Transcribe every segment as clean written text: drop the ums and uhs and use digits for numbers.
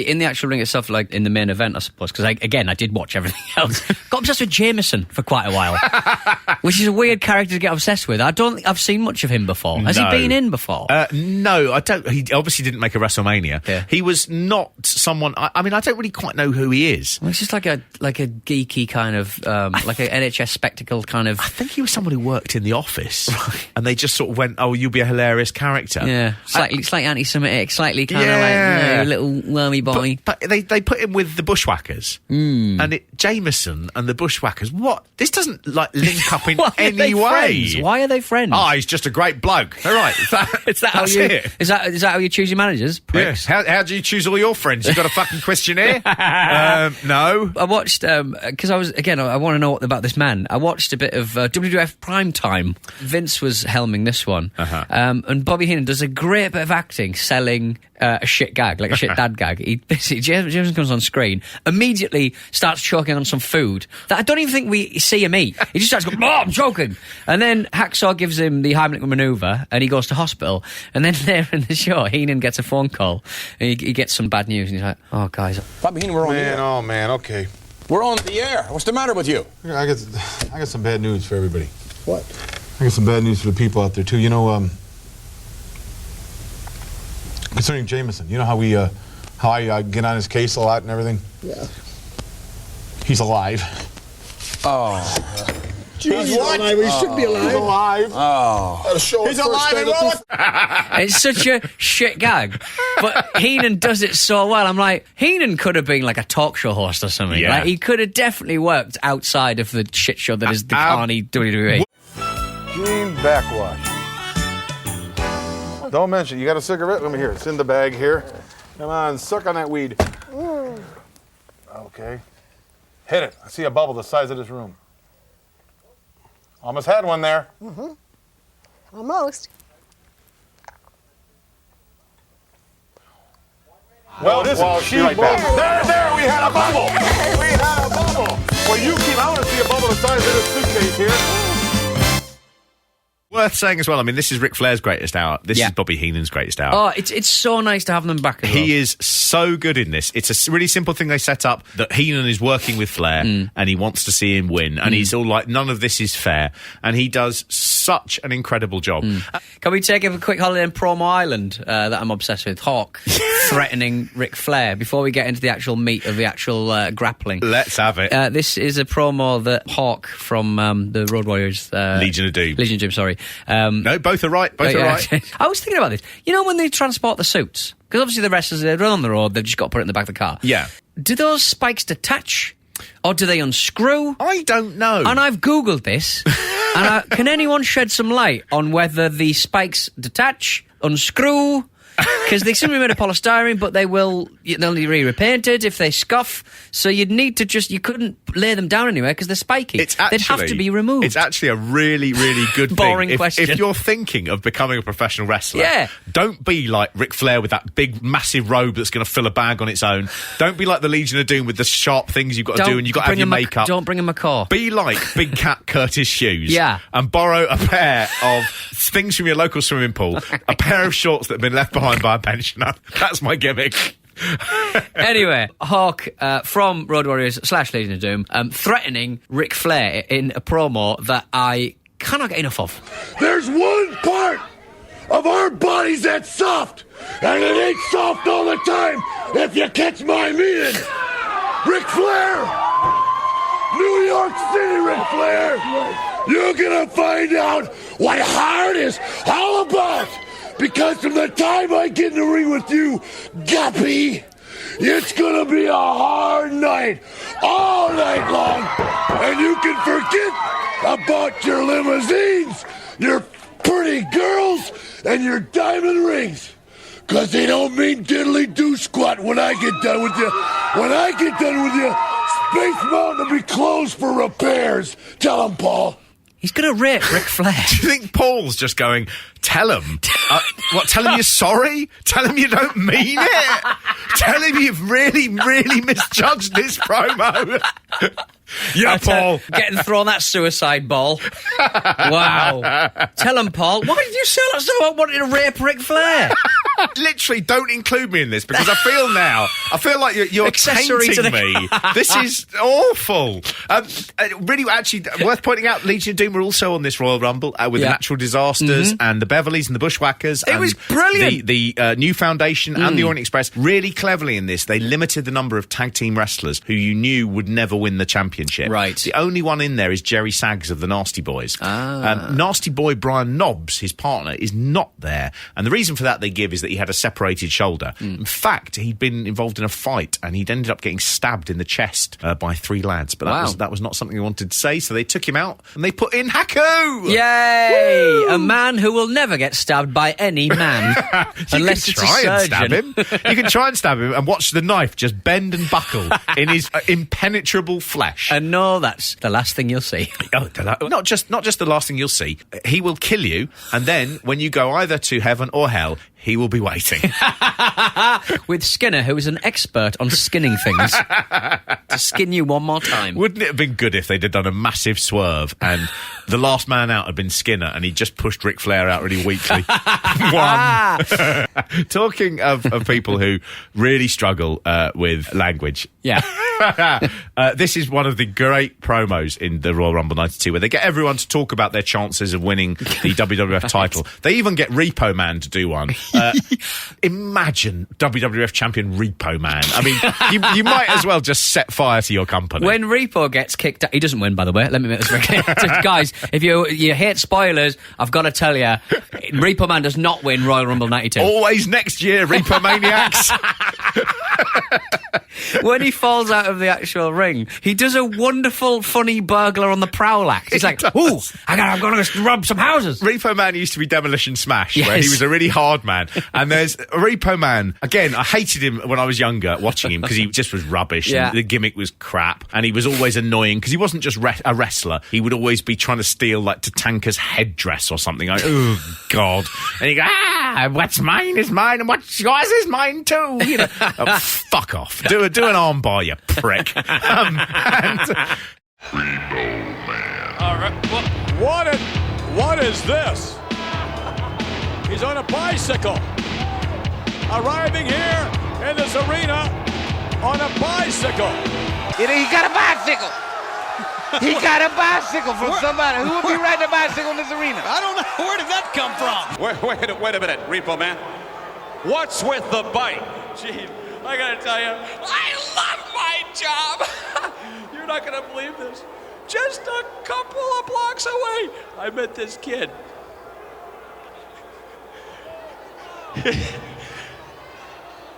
in the actual ring itself, like in the main event, I suppose, because I did watch everything else. Got obsessed with Jamieson for quite a while, which is a weird character to get obsessed with. I don't think I've seen much of him before. Has he been in before? No, I don't. He obviously didn't make a WrestleMania. Yeah. He was not someone. I mean, I don't really quite know who he is. Well, it's just like a geeky kind of like an NHS spectacle kind of. I think he was someone who worked in the office, and they just sort of went, "Oh, you'll be a hilarious character." Yeah, slightly anti-Semitic, slightly kind of like little wormy boy. But they put him with the bushwhackers, and Jameson and the bushwhackers. What? This doesn't like link up in any way. Why are they friends? Oh, he's just a great bloke. All right, is that how you choose your managers? Pricks? Yeah. How do you choose all your friends? You got a fucking questionnaire? No. I watched because I want to know about this man. I watched a bit of WWF Primetime. Vince was helming this one, and Bobby Heenan does a great bit of acting, selling a shit gag, like a shit dad gag. He basically Jameson comes on screen, immediately starts choking on some food that I don't even think we see him eat. He just starts going, "Oh, I'm choking," and then Hacksaw gives him the Heimlich maneuver, and he goes to hospital. And then later in the show, Heenan gets a phone call, and he gets some bad news, and he's like, "Oh, guys, Bobby Heenan, we're on the air." Oh man, okay. We're on the air. What's the matter with you? I got some bad news for everybody. What? I got some bad news for the people out there too. You know, concerning Jameson, you know how I get on his case a lot and everything? Yeah. He's alive. Oh. He's alive. He should be alive. He's alive. Oh. He's alive and well. It's such a shit gag, but Heenan does it so well. I'm like, Heenan could have been like a talk show host or something. Yeah. Like, he could have definitely worked outside of the shit show that is the carny WWE. Gene backwash. Don't mention. You got a cigarette? Let me hear it. It's in the bag here. Come on, suck on that weed. Okay. Hit it. I see a bubble the size of this room. Almost had one there. Mm-hmm. Almost. Well, this is right back. There, we had a bubble. We had a bubble. Well, I want to see a bubble the size of this suitcase here. Worth saying as well, I mean, this is Ric Flair's greatest hour. This is Bobby Heenan's greatest hour. Oh, it's so nice to have them back as well. He is so good in this. It's a really simple thing they set up, that Heenan is working with Flair and he wants to see him win. And he's all like, none of this is fair. And he does such an incredible job. Can we take a quick holiday in Promo Island that I'm obsessed with? Hawk threatening Ric Flair before we get into the actual meat of the actual grappling. Let's have it. This is a promo that Hawk from the Road Warriors... Legion of Doom, sorry. No, both are right. Both are right. I was thinking about this. You know when they transport the suits? Because obviously the wrestlers, they run on the road, they've just got to put it in the back of the car. Yeah. Do those spikes detach? Or do they unscrew? I don't know. And I've Googled this. And can anyone shed some light on whether the spikes detach, unscrew? Because they seem to be made of polystyrene, but they'll need to be repainted if they scuff. So you'd need to you couldn't lay them down anywhere because they're spiky. They'd have to be removed. It's actually a really, really good Boring thing. question. If you're thinking of becoming a professional wrestler, don't be like Ric Flair with that big, massive robe that's going to fill a bag on its own. Don't be like the Legion of Doom with the sharp things you've got to do and you've got to have your makeup. Don't bring a macaw. Be like Big Cat Curtis shoes. Yeah. And borrow a pair of things from your local swimming pool, a pair of shorts that have been left behind by a pensioner. That's my gimmick. Anyway, Hawk from Road Warriors / Legion of Doom threatening Ric Flair in a promo that I cannot get enough of. There's one part of our bodies that's soft, and it ain't soft all the time, if you catch my meaning. Ric Flair! New York City, Ric Flair! You're gonna find out what hard is all about! Because from the time I get in the ring with you, Guppy, it's gonna be a hard night, all night long. And you can forget about your limousines, your pretty girls, and your diamond rings. Cause they don't mean diddly-do squat when I get done with you. When I get done with you, Space Mountain will be closed for repairs. Tell him, Paul. He's going to rape Ric Flair. Do you think Paul's just going, tell him? Tell him you're sorry? Tell him you don't mean it? Tell him you've really, really misjudged this promo? Yeah, Paul. Getting thrown that suicide ball. Wow. Tell him, Paul. Why did you sell us so I wanted to rape Ric Flair? Literally, don't include me in this because I feel like you're Accessory to tainting me. This is awful. Really, actually, worth pointing out, Legion of Doom were also on this Royal Rumble with the Natural Disasters and the Beverleys and the Bushwhackers. It was brilliant. The New Foundation and the Orient Express, really cleverly in this, they limited the number of tag team wrestlers who you knew would never win the championship. Right. The only one in there is Jerry Saggs of the Nasty Boys. Nasty Boy Brian Knobbs, his partner, is not there. And the reason for that they give is that he had a separated shoulder. In fact, he'd been involved in a fight and he'd ended up getting stabbed in the chest by 3 lads. But that was not something they wanted to say, so they took him out and they put in Haku! Yay! Woo! A man who will never get stabbed by any man. Unless it's a surgeon. And stab him. You can try and stab him and watch the knife just bend and buckle in his impenetrable flesh. And no, that's the last thing you'll see. Not just the last thing you'll see. He will kill you, and then when you go either to heaven or hell, he will be waiting. With Skinner, who is an expert on skinning things, to skin you one more time. Wouldn't it have been good if they'd have done a massive swerve and the last man out had been Skinner and he just pushed Ric Flair out really weakly? One. Talking of people who really struggle with language. Yeah. This is one of the great promos in the Royal Rumble 92 where they get everyone to talk about their chances of winning the WWF title. They even get Repo Man to do one. Imagine WWF champion Repo Man. I mean, you might as well just set fire to your company. When Repo gets kicked out, he doesn't win, by the way. Let me make this very clear. Guys, if you hate spoilers, I've got to tell you, Repo Man does not win Royal Rumble 92. Always next year, Repo Maniacs. When he falls out of the actual ring, he does a wonderful, funny burglar on the prowl act. He's like, ooh, I'm going to rob some houses. Repo Man used to be Demolition Smash, where he was a really hard man. And there's Repo Man. Again, I hated him when I was younger, watching him, because he just was rubbish. And the gimmick was crap. And he was always annoying, because he wasn't just a wrestler. He would always be trying to steal, like, Tatanka's headdress or something. Like, oh, God. And he'd go, what's mine is mine, and what's yours is mine, too. You know, fuck off. Do an armbar, you prick. Repo Man. All right. What is this? He's on a bicycle. Arriving here in this arena on a bicycle. He got a bicycle. He got a bicycle from somebody. Who would be riding a bicycle in this arena? I don't know. Where did that come from? Wait a minute, Repo Man. What's with the bike? Gee, I gotta tell you, I love my job. You're not gonna believe this. Just a couple of blocks away, I met this kid.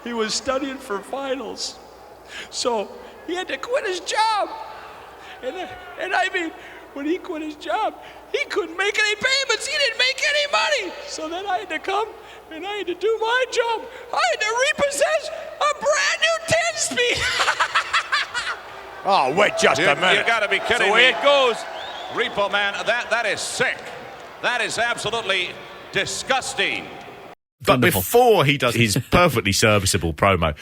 He was studying for finals, so he had to quit his job. And I mean, when he quit his job, he couldn't make any payments. He didn't make any money. So then I had to come and I had to do my job. I had to repossess a brand new 10-speed. Oh, wait just a minute. You gotta be kidding me. The way it goes. Repo Man, that is sick. That is absolutely disgusting. But before he does his perfectly serviceable promo,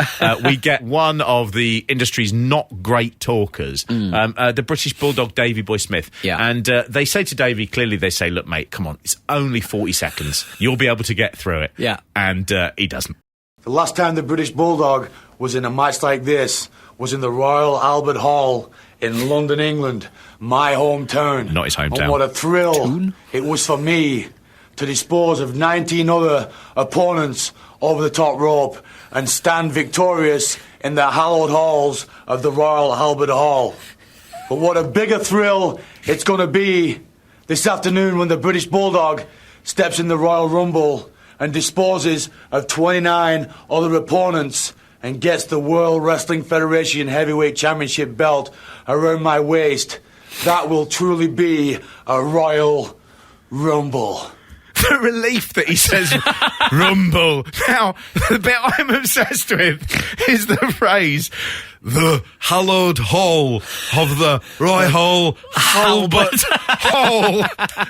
we get one of the industry's not great talkers, the British bulldog Davey Boy Smith. Yeah. And they say to Davey, clearly they say, look, mate, come on, it's only 40 seconds. You'll be able to get through it. Yeah. And he doesn't. The last time the British Bulldog was in a match like this was in the Royal Albert Hall in London, England, my hometown. Not his hometown. And what a thrill it was for me to dispose of 19 other opponents over the top rope and stand victorious in the hallowed halls of the Royal Albert Hall. But what a bigger thrill it's going to be this afternoon when the British Bulldog steps in the Royal Rumble and disposes of 29 other opponents and gets the World Wrestling Federation Heavyweight Championship belt around my waist. That will truly be a Royal Rumble. The relief that he says rumble. Now, the bit I'm obsessed with is the phrase, the hallowed hall of the Royal Albert Hall.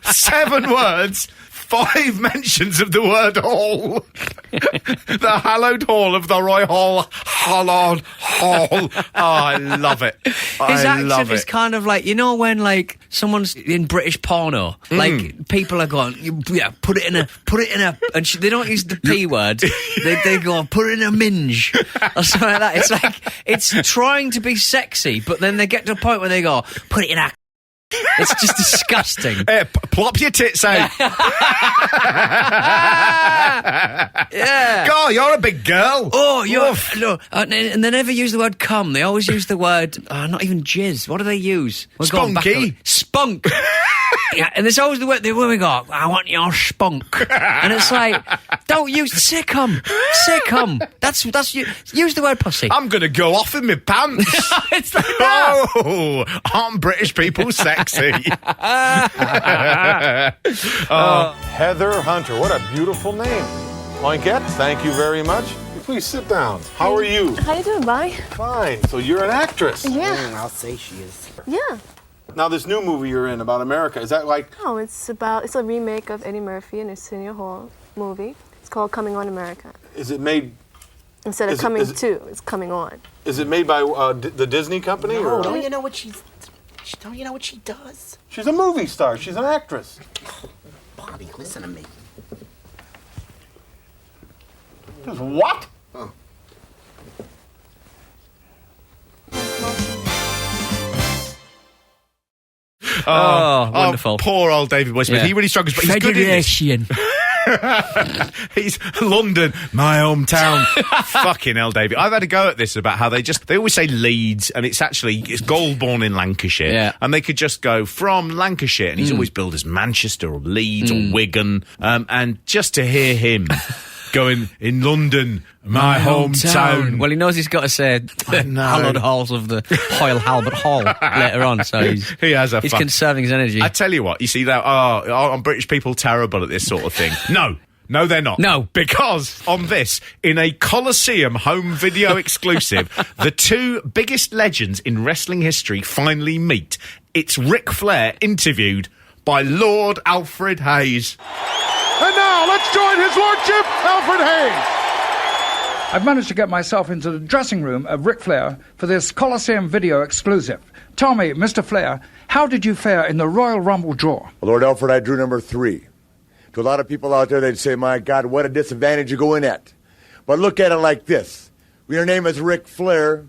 7 words, 5 mentions of the word hall. The hallowed hall of the Royal Hallowed Hall. Oh, I love it. His accent is kind of like, you know when, like, someone's in British porno, like, people are going, yeah, put it in a, and they don't use the P word, they go, put it in a minge, or something like that. It's like, it's trying to be sexy, but then they get to a point where they go, put it in a... It's just disgusting. Hey, plop your tits out. Yeah. God, you're a big girl. Oh, you're... No, and they never use the word cum. They always use the word... not even jizz. What do they use? We're going back Spunky. Spunk. Yeah, and there's always the word... When we go, I want your spunk. And it's like, don't use... Say cum. Say cum. That's use the word pussy. I'm going to go off in my pants. It's like that. Oh, aren't British people sexy? Heather Hunter, what a beautiful name. Oinkette, thank you very much. Please sit down. How are you? How you doing, Bobby? Fine. So you're an actress. Yeah. I'll say she is. Yeah. Now this new movie you're in about America, is that like... Oh, it's a remake of Eddie Murphy and Arsenio Hall movie. It's called Coming on America. Is it made... Instead of Coming To, it's Coming On. Is it made by the Disney company? No, or? don't you know what she does? She's a movie star. She's an actress. Bobby, listen to me. Just what? Oh. Oh, wonderful. Poor old Davey Boy Smith. Yeah. He really struggles, but he's good in this. He's London, my hometown. Fucking hell, Davey. I've had a go at this about how they always say Leeds, and it's Goulburn in Lancashire. Yeah. And they could just go from Lancashire, and he's always billed as Manchester or Leeds or Wigan. And just to hear him going, in London, my hometown. Well, he knows he's got to say hallowed halls of the Hoyle Halbert Hall later on, so he's conserving his energy. I tell you what, you see that, are British people terrible at this sort of thing? No, they're not. No. Because on this, in a Coliseum home video exclusive, the 2 biggest legends in wrestling history finally meet. It's Ric Flair interviewed by Lord Alfred Hayes. And now, let's join His Lordship, Alfred Hayes. I've managed to get myself into the dressing room of Ric Flair for this Coliseum video exclusive. Tell me, Mr. Flair, how did you fare in the Royal Rumble draw? Well, Lord Alfred, I drew number 3. To a lot of people out there, they'd say, my God, what a disadvantage you go in at. But look at it like this. When your name is Ric Flair,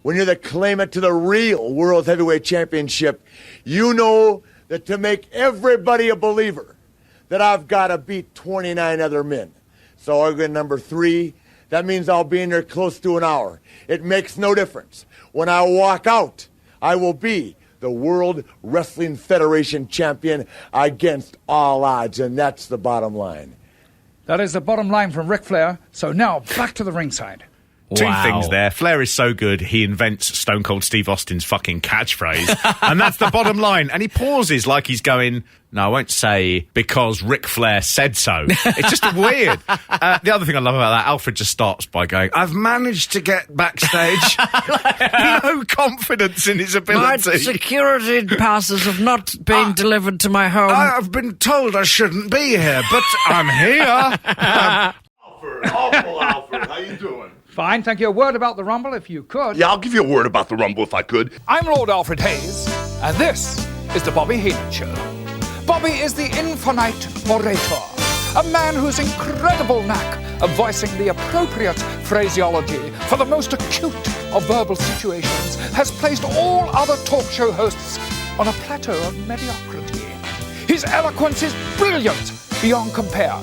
when you're the claimant to the real World Heavyweight Championship, you know that to make everybody a believer, that I've got to beat 29 other men. So argument number 3, that means I'll be in there close to an hour. It makes no difference. When I walk out, I will be the World Wrestling Federation champion against all odds, and that's the bottom line. That is the bottom line from Ric Flair. So now, back to the ringside. Two things there. Flair is so good, he invents Stone Cold Steve Austin's fucking catchphrase. And that's the bottom line. And he pauses like he's going, no, I won't say because Ric Flair said so. It's just weird. The other thing I love about that, Alfred just starts by going, I've managed to get backstage. No confidence in his ability. My security passes have not been delivered to my home. I've been told I shouldn't be here, but I'm here. Alfred, how you doing? Fine, thank you. A word about the Rumble, if you could. Yeah, I'll give you a word about the Rumble if I could. I'm Lord Alfred Hayes, and this is the Bobby Heenan Show. Bobby is the infinite orator, a man whose incredible knack of voicing the appropriate phraseology for the most acute of verbal situations has placed all other talk show hosts on a plateau of mediocrity. His eloquence is brilliant beyond compare.